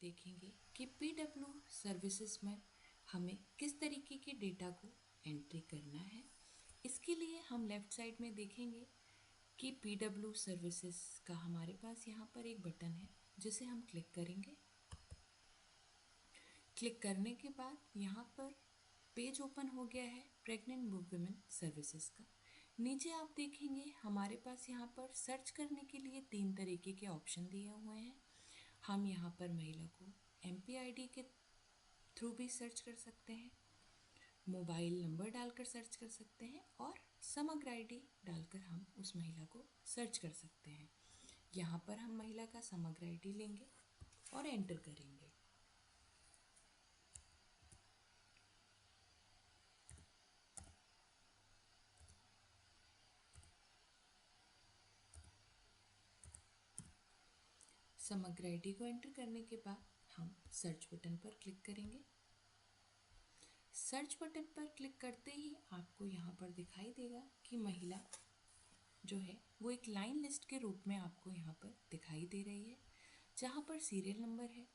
देखेंगे कि PW services में हमें किस तरीके के डेटा को एंट्री करना है। इसके लिए हम लेफ़्ट साइड में देखेंगे कि पीडब्ल्यू सर्विसेज का हमारे पास यहाँ पर एक बटन है जिसे हम क्लिक करेंगे। क्लिक करने के बाद यहाँ पर पेज ओपन हो गया है प्रेग्नेंट वुमेन सर्विसेज का। नीचे आप देखेंगे हमारे पास यहाँ पर सर्च करने के लिए 3 तरीके के ऑप्शन दिए हुए हैं। हम यहाँ पर महिला को MPID के थ्रू भी सर्च कर सकते हैं, मोबाइल नंबर डालकर सर्च कर सकते हैं और समग्र ID डालकर हम उस महिला को सर्च कर सकते हैं। यहाँ पर हम महिला का समग्र ID लेंगे और एंटर करेंगे। समग्र ID को एंटर करने के बाद हम सर्च बटन पर क्लिक करेंगे। सर्च बटन पर क्लिक करते ही आपको यहाँ पर दिखाई देगा कि महिला जो है वो एक लाइन लिस्ट के रूप में आपको यहाँ पर दिखाई दे रही है, जहाँ पर सीरियल नंबर है,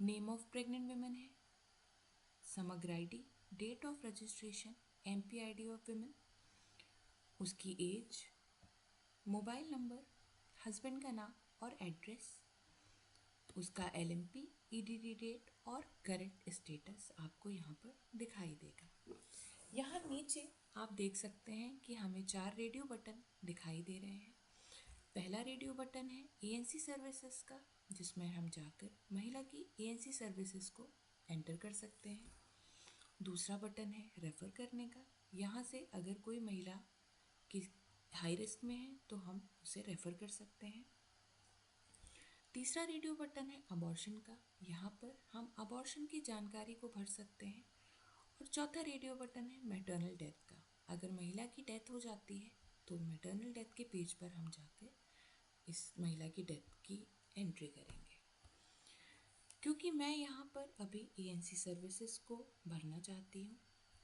नेम ऑफ प्रेग्नेंट वुमेन है, Samagra ID, date of registration, MPID of women, उसकी एज, मोबाइल नंबर, हस्बैंड का नाम और एड्रेस, उसका LMP, EDD डेट और करंट स्टेटस आपको यहाँ पर दिखाई देगा। यहाँ नीचे आप देख सकते हैं कि हमें 4 रेडियो बटन दिखाई दे रहे हैं। पहला रेडियो बटन है ANC सर्विसेज का, जिसमें हम जाकर महिला की ANC सर्विसेज को एंटर कर सकते हैं। दूसरा बटन है रेफ़र करने का, यहाँ से अगर कोई महिला की हाई रिस्क में है तो हम उसे रेफ़र कर सकते हैं। तीसरा रेडियो बटन है अबॉर्शन का, यहाँ पर हम अबॉर्शन की जानकारी को भर सकते हैं। और चौथा रेडियो बटन है मैटरनल डेथ का, अगर महिला की डेथ हो जाती है तो मैटरनल डेथ के पेज पर हम जाकर इस महिला की डेथ की एंट्री करेंगे। क्योंकि मैं यहाँ पर अभी ANC सर्विसेज को भरना चाहती हूँ,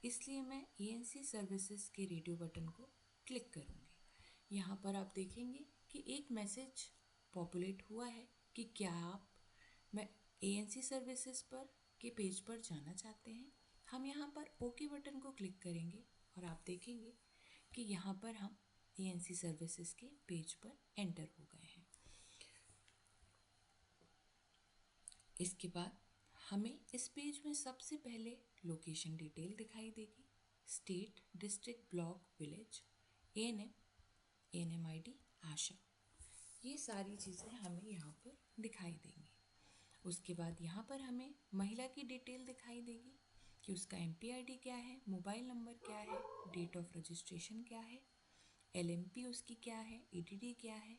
इसलिए मैं ANC सर्विसेज के रेडियो बटन को क्लिक करूँगी। यहाँ पर आप देखेंगे कि एक मैसेज पॉपुलेट हुआ है कि क्या आप मैं ANC सर्विसेज पर के पेज पर जाना चाहते हैं। हम यहाँ पर OK बटन को क्लिक करेंगे और आप देखेंगे कि यहाँ पर हम ANC सर्विसेज के पेज पर एंटर हो गए हैं। इसके बाद हमें इस पेज में सबसे पहले लोकेशन डिटेल दिखाई देगी, state, district, block, village, ANM ID, आशा, ये सारी चीज़ें हमें यहाँ पर दिखाई देंगी। उसके बाद यहाँ पर हमें महिला की डिटेल दिखाई देगी कि उसका MPID क्या है, मोबाइल नंबर क्या है, डेट ऑफ रजिस्ट्रेशन क्या है, LMP उसकी क्या है, EDD क्या है,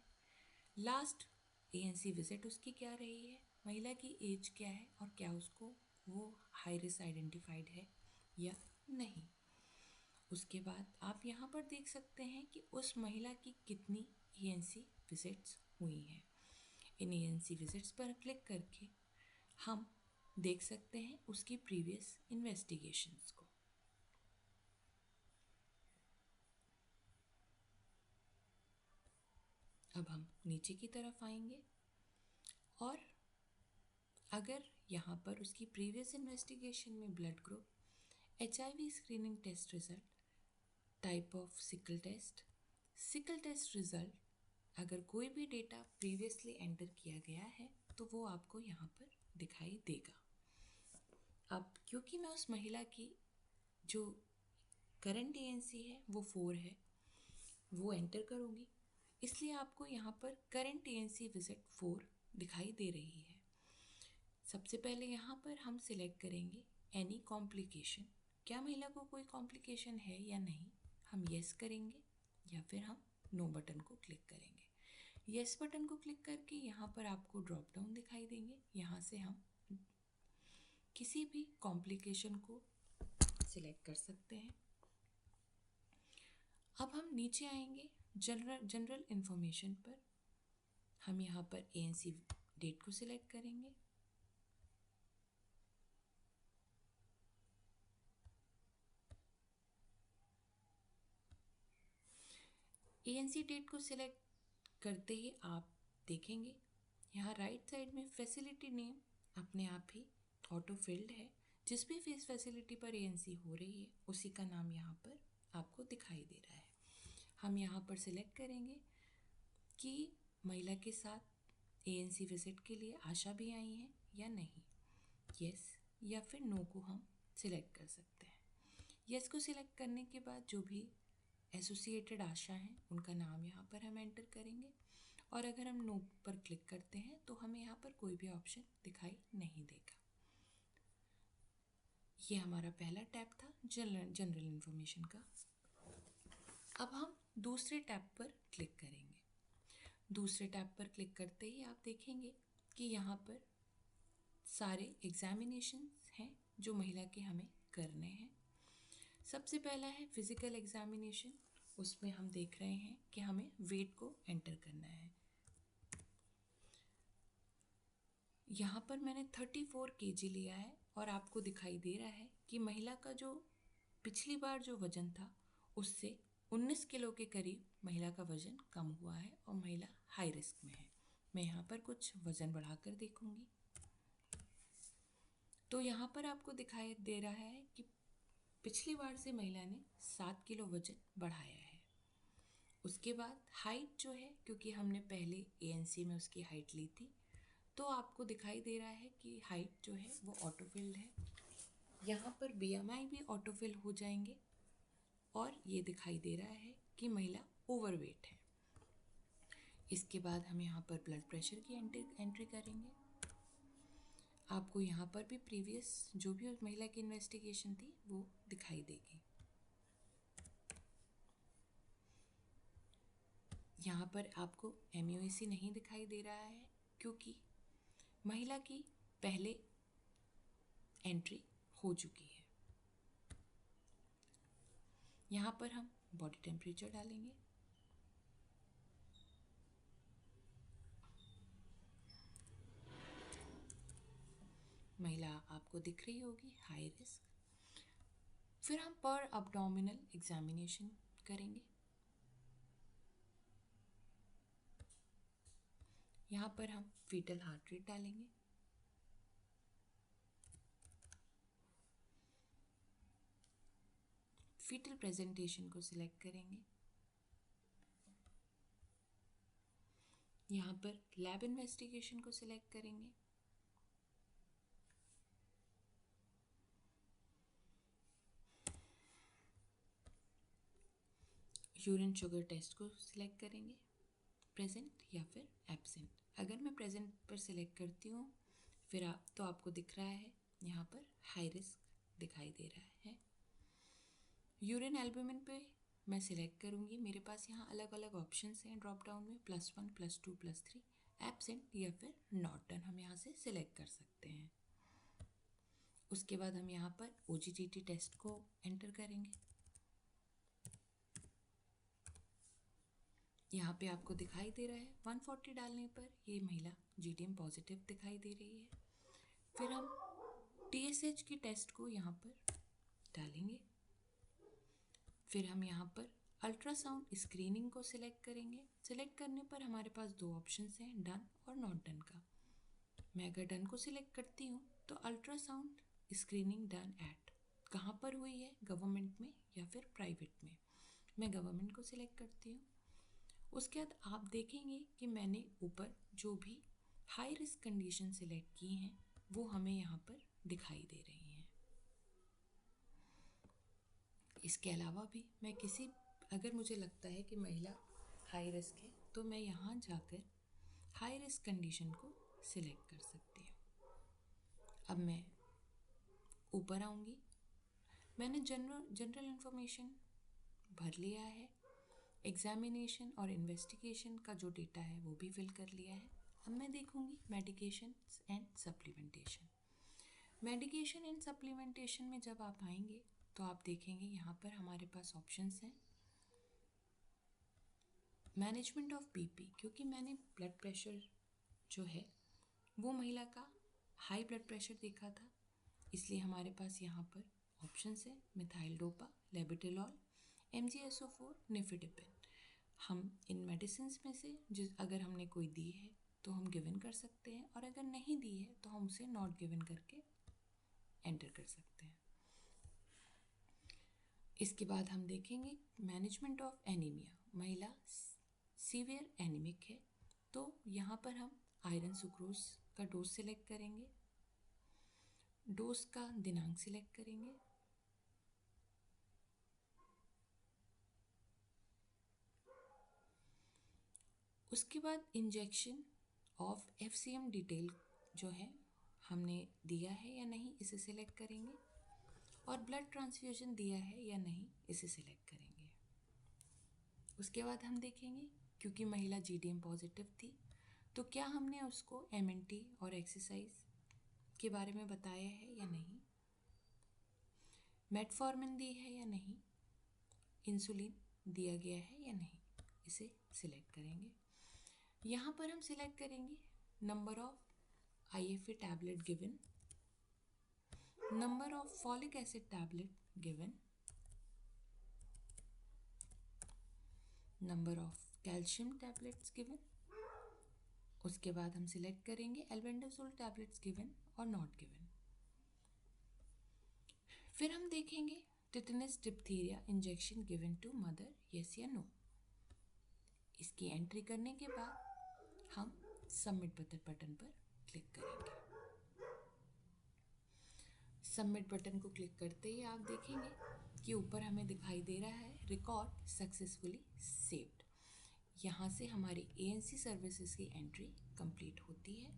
लास्ट ANC विजिट उसकी क्या रही है, महिला की एज क्या है और क्या उसको वो हाई रिस्क आइडेंटिफाइड है या नहीं। उसके बाद आप यहाँ पर देख सकते हैं कि उस महिला की कितनी ANC विजिट्स हुई हैं। इन ANC विजिट्स पर क्लिक करके हम देख सकते हैं उसकी प्रीवियस इन्वेस्टिगेशंस को। अब हम नीचे की तरफ आएंगे और अगर यहाँ पर उसकी प्रीवियस इन्वेस्टिगेशन में blood group, HIV screening test result, type of sickle test result, अगर कोई भी डेटा प्रीवियसली एंटर किया गया है तो वो आपको यहाँ पर दिखाई देगा। अब क्योंकि मैं उस महिला की जो करंट ANC है वो 4 है, वो एंटर करूँगी, इसलिए आपको यहाँ पर करंट ANC विजिट 4 दिखाई दे रही है। सबसे पहले यहाँ पर हम सिलेक्ट करेंगे एनी कॉम्प्लिकेशन, क्या महिला को कोई कॉम्प्लिकेशन है या नहीं, हम येस करेंगे या फिर हम नो बटन को क्लिक करेंगे। येस बटन को क्लिक करके यहाँ पर आपको ड्रॉप डाउन दिखाई देंगे, यहाँ से हम किसी भी कॉम्प्लिकेशन को सिलेक्ट कर सकते हैं। अब हम नीचे आएंगे जनरल इन्फॉर्मेशन पर, हम यहाँ पर ANC डेट को सिलेक्ट करेंगे। ANC डेट को सिलेक्ट करते ही आप देखेंगे यहाँ राइट साइड में फैसिलिटी नेम अपने आप ही ऑटो फिल्ड है। जिस भी फेस फैसिलिटी पर एएनसी हो रही है उसी का नाम यहाँ पर आपको दिखाई दे रहा है। हम यहाँ पर सिलेक्ट करेंगे कि महिला के साथ एएनसी विजिट के लिए आशा भी आई है या नहीं। यस या फिर नो को हम सिलेक्ट कर सकते हैं। यस को सिलेक्ट करने के बाद जो भी एसोसिएटेड आशा हैं उनका नाम यहाँ पर हम एंटर करेंगे, और अगर हम नो पर क्लिक करते हैं तो हमें यहाँ पर कोई भी ऑप्शन दिखाई नहीं देगा। ये हमारा पहला टैब था जनरल इन्फॉर्मेशन का। अब हम दूसरे टैब पर क्लिक करेंगे। दूसरे टैब पर क्लिक करते ही आप देखेंगे कि यहाँ पर सारे एग्जामिनेशन हैं जो महिला के हमें करने हैं। सबसे पहला है फिजिकल एग्जामिनेशन। उसमें हम देख रहे हैं कि हमें वेट को एंटर करना है। यहाँ पर मैंने 34 kg लिया है और आपको दिखाई दे रहा है कि महिला का जो पिछली बार जो वज़न था उससे 19 किलो के करीब महिला का वज़न कम हुआ है और महिला हाई रिस्क में है। मैं यहाँ पर कुछ वज़न बढ़ाकर देखूँगी तो यहाँ पर आपको दिखाई दे रहा है कि पिछली बार से महिला ने 7 किलो वज़न बढ़ाया है। उसके बाद हाइट जो है, क्योंकि हमने पहले एएनसी में उसकी हाइट ली थी तो आपको दिखाई दे रहा है कि हाइट जो है वो ऑटोफिल्ड है। यहाँ पर बीएमआई भी ऑटोफिल हो जाएंगे और ये दिखाई दे रहा है कि महिला ओवरवेट है। इसके बाद हम यहाँ पर ब्लड प्रेशर की एंट्री करेंगे। आपको यहाँ पर भी प्रीवियस जो भी उस महिला की इन्वेस्टिगेशन थी वो दिखाई देगी। यहाँ पर आपको MUAC नहीं दिखाई दे रहा है क्योंकि महिला की पहले एंट्री हो चुकी है। यहाँ पर हम बॉडी टेम्परेचर डालेंगे। महिला आपको दिख रही होगी हाई रिस्क। फिर हम पर अब्डोमिनल एग्जामिनेशन करेंगे। यहाँ पर हम फीटल हार्ट रेट डालेंगे। फीटल प्रेजेंटेशन को सिलेक्ट करेंगे। यहाँ पर लैब इन्वेस्टिगेशन को सिलेक्ट करेंगे। यूरिन शुगर टेस्ट को सिलेक्ट करेंगे, प्रेजेंट या फिर एब्सेंट। अगर मैं प्रेजेंट पर सिलेक्ट करती हूँ फिर तो आपको दिख रहा है यहाँ पर हाई रिस्क दिखाई दे रहा है। यूरिन एल्बुमिन पे मैं सिलेक्ट करूँगी। मेरे पास यहाँ अलग अलग ऑप्शंस हैं ड्रॉप डाउन में, +1 +2 +3, एब्सेंट या फिर नॉट डन हम यहाँ से सिलेक्ट कर सकते हैं। उसके बाद हम यहाँ पर OGTT टेस्ट को एंटर करेंगे। यहाँ पे आपको दिखाई दे रहा है 140 डालने पर ये महिला GTM पॉजिटिव दिखाई दे रही है। फिर हम TSH की टेस्ट को यहाँ पर डालेंगे। फिर हम यहाँ पर अल्ट्रासाउंड स्क्रीनिंग को सिलेक्ट करेंगे। सिलेक्ट करने पर हमारे पास दो ऑप्शंस हैं, डन और नॉट डन का। मैं अगर डन को सिलेक्ट करती हूँ तो अल्ट्रासाउंड स्क्रीनिंग डन एट कहाँ पर हुई है, गवर्नमेंट में या फिर प्राइवेट में। मैं गवर्नमेंट को सिलेक्ट करती हूँ। उसके बाद आप देखेंगे कि मैंने ऊपर जो भी हाई रिस्क कंडीशन सिलेक्ट की हैं वो हमें यहाँ पर दिखाई दे रही हैं। इसके अलावा भी मैं अगर मुझे लगता है कि महिला हाई रिस्क है तो मैं यहाँ जाकर हाई रिस्क कंडीशन को सिलेक्ट कर सकती हूँ। अब मैं ऊपर आऊँगी। मैंने जनरल इन्फॉर्मेशन भर लिया है। एग्जामिनेशन और इन्वेस्टिगेशन का जो डेटा है वो भी फिल कर लिया है। अब मैं देखूँगी medication and supplementation. Medication and supplementation में जब आप आएंगे तो आप देखेंगे यहाँ पर हमारे पास ऑप्शंस हैं। मैनेजमेंट ऑफ BP, क्योंकि मैंने ब्लड प्रेशर जो है वो महिला का हाई ब्लड प्रेशर देखा था, इसलिए हमारे पास यहाँ पर ऑप्शंस है मिथाइल डोपा, लेबेटेलॉल, MgSO4, निफेडिपिन। हम इन मेडिसिन में से अगर हमने कोई दी है तो हम गिवन कर सकते हैं, और अगर नहीं दी है तो हम उसे नॉट गिवन करके एंटर कर सकते हैं। इसके बाद हम देखेंगे मैनेजमेंट ऑफ एनीमिया। महिला सीवियर एनीमिक है, तो यहाँ पर हम आयरन सुक्रोज का डोज सिलेक्ट करेंगे, डोज का दिनांक सिलेक्ट करेंगे, उसके बाद इंजेक्शन ऑफ FCM डिटेल जो है हमने दिया है या नहीं इसे सिलेक्ट करेंगे, और ब्लड ट्रांसफ्यूजन दिया है या नहीं इसे सिलेक्ट करेंगे। उसके बाद हम देखेंगे क्योंकि महिला GDM पॉजिटिव थी तो क्या हमने उसको MNT और एक्सरसाइज के बारे में बताया है या नहीं, मेटफॉर्मिन दी है या नहीं, इंसुलिन दिया गया है या नहीं, इसे सिलेक्ट करेंगे। यहाँ पर हम सिलेक्ट करेंगे number of IFA tablet given, number of folic acid tablet given, number of calcium tablets given. उसके बाद हम सिलेक्ट करेंगे एल्बेंडाजोल टैबलेट्स गिवन और नॉट गिवन। फिर हम देखेंगे tetanus diphtheria injection given to mother, yes या नो। इसकी एंट्री करने के बाद हम सबमिट बटन पर क्लिक करेंगे। सबमिट बटन को क्लिक करते ही आप देखेंगे कि ऊपर हमें दिखाई दे रहा है रिकॉर्ड सक्सेसफुली सेव्ड। यहाँ से हमारी ANC सर्विसेज की एंट्री कंप्लीट होती है।